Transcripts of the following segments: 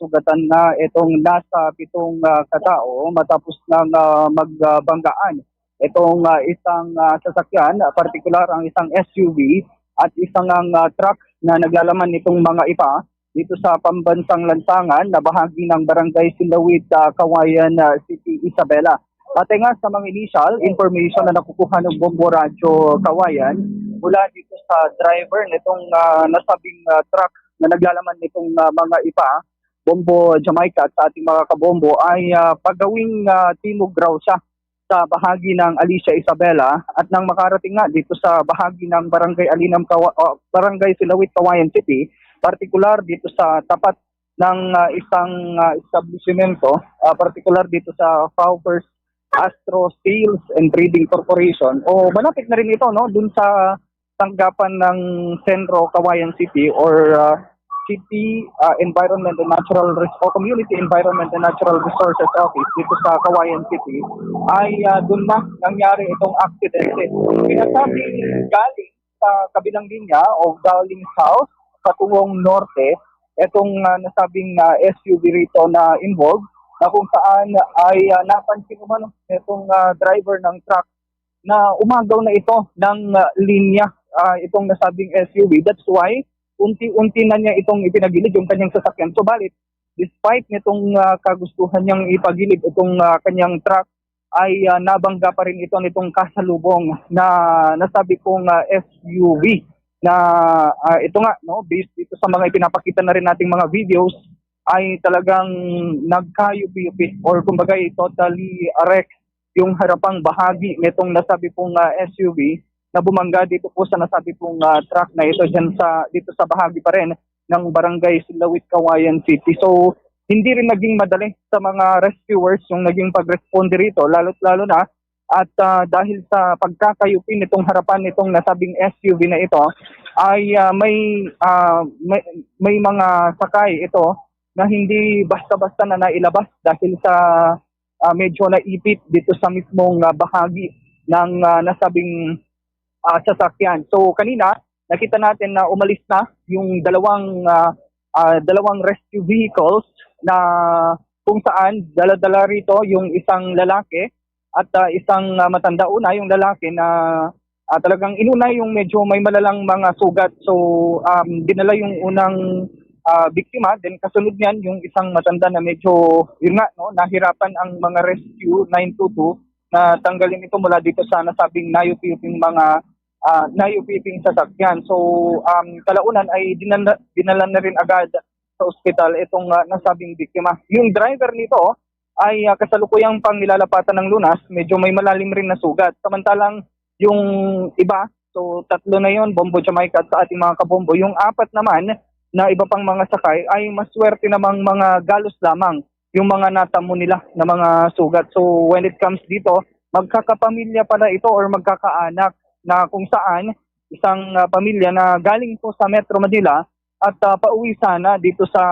nasugatan na itong nasa 7 katao matapos nang magbanggaan itong isang sasakyan, partikular ang isang SUV at isang truck na naglalaman nitong mga ipa dito sa pambansang lansangan na bahagi ng Barangay Silawit, Kawayan City, Isabela. Pati nga sa mga initial information na nakukuha ng Bombo Radyo Kawayan mula dito sa driver nitong nasabing truck na naglalaman nitong mga ipa, Bombo Jamaica at sa ating mga kabombo ay pagawing timog raw siya sa bahagi ng Alicia Isabela at nang makarating nga dito sa bahagi ng Barangay Silawit, Kawayan City, partikular dito sa tapat ng isang establishmento, partikular dito sa Fowers Astro Sales and Trading Corporation o malapit na rin ito dun sa tanggapan ng Sentro Kawayan City or City Environment and Natural Community Environment and Natural Resources Office dito sa Kawayan City ay doon na nangyari itong aksidente. Pinasabing galing sa kabilang linya o galing south patungong norte itong nasabing SUV rito na involved na kung saan ay napansin naman itong driver ng truck na umagaw na ito ng linya itong nasabing SUV. That's why unti-unti na niya itong ipinagilid yung kanyang sasakyan. Subalit, despite nitong kagustuhan niyang ipagilid itong kanyang truck, ay nabangga pa rin ito nitong kasalubong na nasabi kong SUV na ito nga, based dito sa mga ipinapakita na rin nating mga videos, ay talagang nagkayupi-yupi or kumbaga totally wreck yung harapang bahagi nitong nasabi pong SUV na bumangga dito po sa nasabi pong truck na ito dito sa bahagi pa rin ng Barangay Silawit, Kawayan City. So, hindi rin naging madali sa mga rescuers yung naging pag-responde rito, lalo na at dahil sa pagkakayupi nitong harapan nitong nasabing SUV na ito ay may mga sakay ito na hindi basta-basta na nailabas dahil sa medyo naipit dito sa mismong bahagi ng nasabing sasakyan. So kanina nakita natin na umalis na yung dalawang rescue vehicles na kung saan dala-dala rito yung isang lalaki at isang matanda. Una yung lalaki na talagang inuna yung medyo may malalang mga sugat. So dinala yung unang biktima, then kasunod niyan yung isang matanda na medyo nahirapan ang mga rescue 922 na tanggalin ito mula dito sa nasabing nayupi-yuping sasakyan. So kalaunan ay dinala na rin agad sa ospital itong nasabing biktima. Yung driver nito ay kasalukuyang pang nilalapatan ng lunas, medyo may malalim rin na sugat. Samantalang yung iba, so 3 na yon, Bombo Jamaica at sa ating mga kabombo, yung 4 naman na iba pang mga sakay ay maswerte namang mga galos lamang yung mga natamo nila na mga sugat. So when it comes dito, magkakapamilya pala ito or magkakaanak na kung saan isang pamilya na galing po sa Metro Manila at pauwi sana dito sa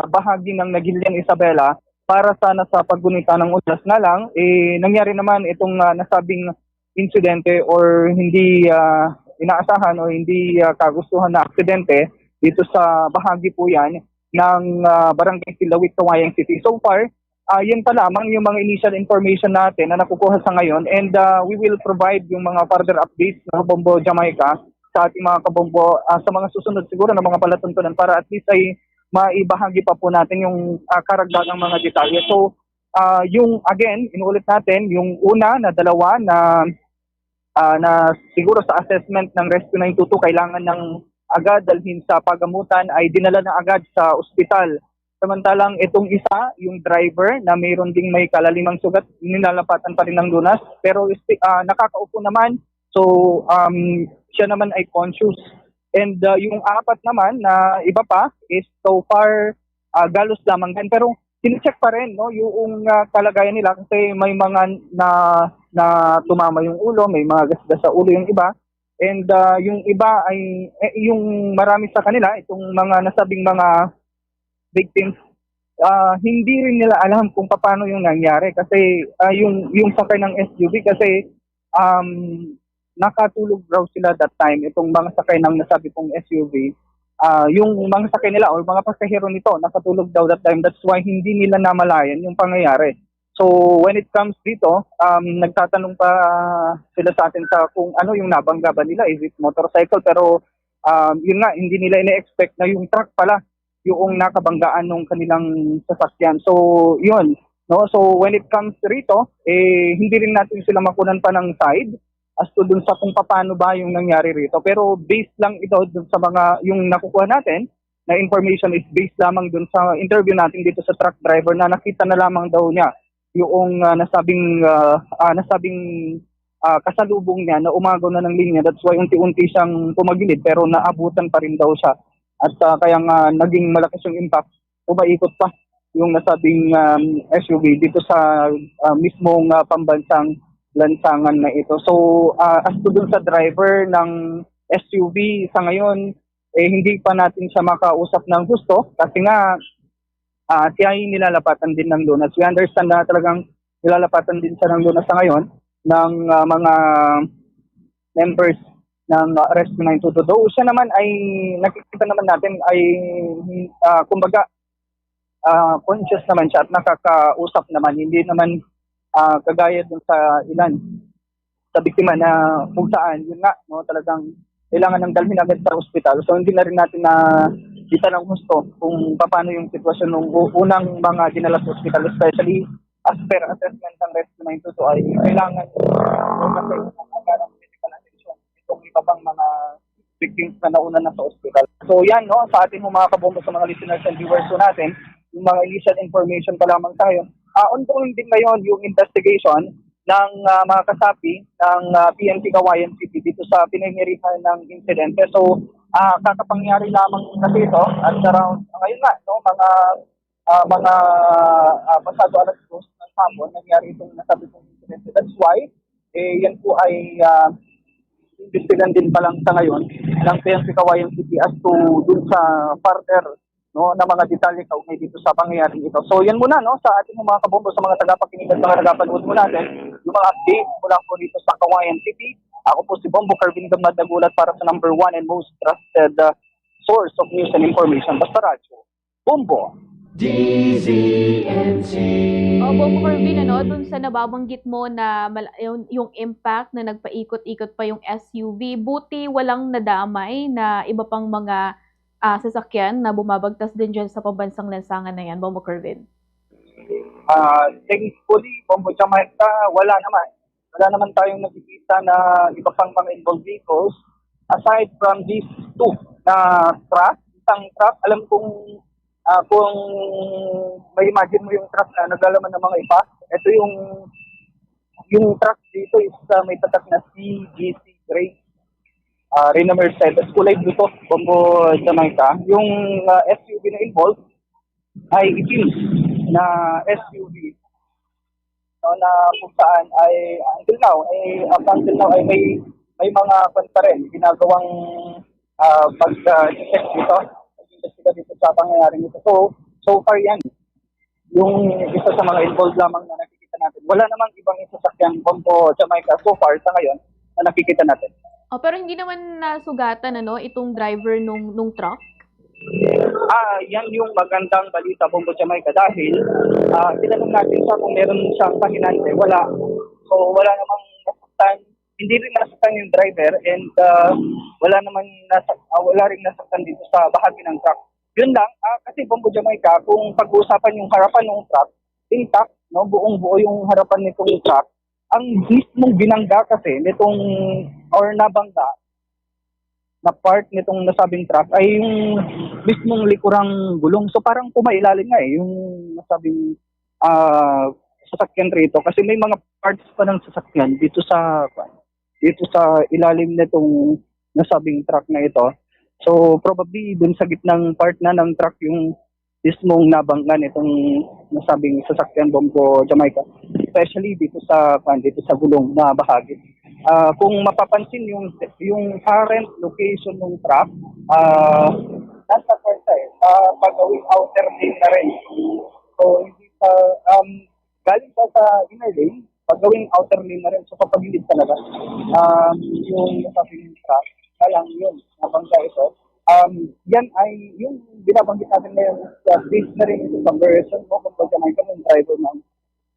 bahagi ng Nagilian, Isabela para sana sa paggunita ng ulas na lang, nangyari naman itong nasabing insidente or hindi inaasahan o hindi kagustuhan na aksidente dito sa bahagi po yan ng Barangay Silawit, Kawayan City. So far, yun pa lamang yung mga initial information natin na nakukuha sa ngayon, and we will provide yung mga further updates ng Bombo Jamaica sa ating mga kabombo sa mga susunod siguro ng mga palatuntunan para at least ay maibahagi pa po natin yung karagdagang mga detalye. So yung again, inuulit natin, yung una na dalawa na siguro sa assessment ng Rescue 922 kailangan ng agad dalhin sa pagamutan ay dinala na agad sa ospital. Samantalang itong isa, yung driver na mayroon ding may kalalimang sugat, nilalapatan pa rin ng lunas. Pero nakakaupo naman, so siya naman ay conscious. And yung 4 naman na iba pa is so far galos lamang din. Pero sinecheck pa rin yung kalagayan nila kasi may mga na tumama yung ulo, may mga gasgas sa ulo yung iba. And yung iba ay, yung marami sa kanila, itong mga nasabing mga victims, hindi rin nila alam kung paano yung nangyari. Kasi yung sakay ng SUV, kasi nakatulog raw sila that time, itong mga sakay ng nasabi kong SUV. yung mga sakay nila o mga pasahero nito nakatulog daw that time. That's why hindi nila namalayan yung pangyayari. So when it comes dito, nagtatanong pa sila sa atin sa kung ano yung nabangga ba nila, is it motorcycle? Pero yun nga, hindi nila ina-expect na yung truck pala yung nakabanggaan ng kanilang sasakyan. So yun, no? So when it comes rito, hindi rin natin sila makunan pa ng side as to dun sa kung paano ba yung nangyari rito. Pero based lang ito dun sa mga yung nakukuha natin na information is based lamang dun sa interview natin dito sa truck driver na nakita na lamang daw niya yung nasabing kasalubong niya na umagaw na ng linya. That's why unti-unti siyang tumagilid pero naabutan pa rin daw siya. At kaya nga naging malakas yung impact, umaikot pa yung nasabing SUV dito sa mismong pambansang lansangan na ito. So as to dun sa driver ng SUV sa ngayon, hindi pa natin siya makausap ng gusto kasi nga siya ay nilalapatan din ng lunas. We understand na talagang nilalapatan din siya ng lunas sa ngayon ng mga members ng Rescue 922. Though siya naman ay nakikita naman natin ay kumbaga conscious naman siya at nakakausap naman. Hindi naman kagaya dun sa ilan sa biktima na kung saan, yun nga, no, talagang kailangan ng dalhin agad sa ospital. So hindi na rin natin na kita ng gusto kung paano yung sitwasyon ng unang mga dinala sa ospital, especially as per assessment ng Rescue 922 ay kailangan kasi ng medical attention itong iba pang mga victims na nauna na sa ospital. So yan, no, sa ating mga kabombo, sa mga listeners and viewers natin, yung mga initial information pa lamang tayo. Ongoing din ngayon yung investigation ng mga kasapi ng PNP Kawayan City dito sa pinangyarihan ng insidente. So, kakapangyari lamang kasi ito at around, ngayon nga, no, mga pasado alas 2 ng hapon, nangyari itong nasabi kong insidente. That's why, yan po ay investigan din pa lang sa ngayon ng PNP Kawayan City as to dun sa further, no, na mga detalye kaugnay dito sa pangyayaring ito. So yan muna, no, sa ating mga kabombo, sa mga tagapakinig at mga tagapanood mo natin, yung mga update mula po dito sa Kawayan City. Ako po si Bombo Carvin Gamad, nagulat para sa number 1 and most trusted source of news and information, basta radyo, Bombo DZNC. Bombo Carvin, dun sa nababanggit mo na yung impact na nagpaikot-ikot pa yung SUV, buti walang nadamay na iba pang mga sasakyan na bumabagtas din dyan sa pambansang lansangan na yan, Bombo Carvin? Thankfully, Bombo Jamaica, wala naman. Wala naman tayong nakikita na iba pang mga involved vehicles. Aside from these two na truck, isang truck, alam kong kung may imagine mo yung truck na naglalaman ng mga iba, ito yung truck dito is may tatak na CGC Gray. Rena Mercedes, kulay blue to, Bombo Jamaica. Yung SUV na involved ay itim na SUV, no, na kung saan ay until now ay may mga kwenta rin ginagawang pag-check dito, pag-investiga dito sa pangyayaring ito. So far yan, yung isa sa mga involved lamang na nakikita natin. Wala namang ibang sasakyan, Bombo Jamaica, so far sa ngayon na nakikita natin. Pero hindi naman nasugatan itong driver nung truck? Yan yung magandang balita, Bombo Jamaica, dahil tinanong natin siya kung meron siyang pahinante. Wala. So wala namang nasaktan, hindi rin nasaktan yung driver, and wala rin nasaktan dito sa bahagi ng truck. Yun lang, kasi Bombo Jamaica, kung pag-uusapan yung harapan ng truck, intact, no, buong-buo yung harapan nitong truck. Ang mismong binangga kasi nitong or nabangga na part nitong nasabing truck ay yung mismong likurang gulong. So parang pumailalim nga yung nasabing sasakyan rito kasi may mga parts pa ng sasakyan dito sa ilalim nitong nasabing truck na ito. So probably dun sa gitnang part na ng truck yung mismong nabangga nitong nasabing sasakyan, Bombo Jamaica, especially dito sa gulong na bahagi. Kung mapapansin yung current location ng truck, nasa kwarta pagawing outer lane na rin. So hindi galing sa inner lane, pagawing outer lane na rin. So papagilid talaga yung nasabing truck, kaya lang yun, nabangga ito. Yan ay yung binabanggit natin ngayon based na rin ito sa version mo kung Jamaica ng driver ng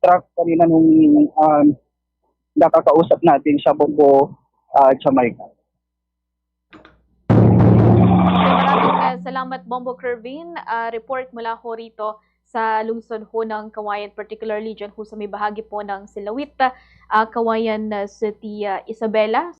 truck kanina nung nakakausap natin sa Bongo, Jamaica. Maraming salamat, Bombo Kervin. Report mula ho rito sa lungsod ho ng Kawayan, particularly dyan ho sa may bahagi po ng Silawit, Kawayan City, Isabela.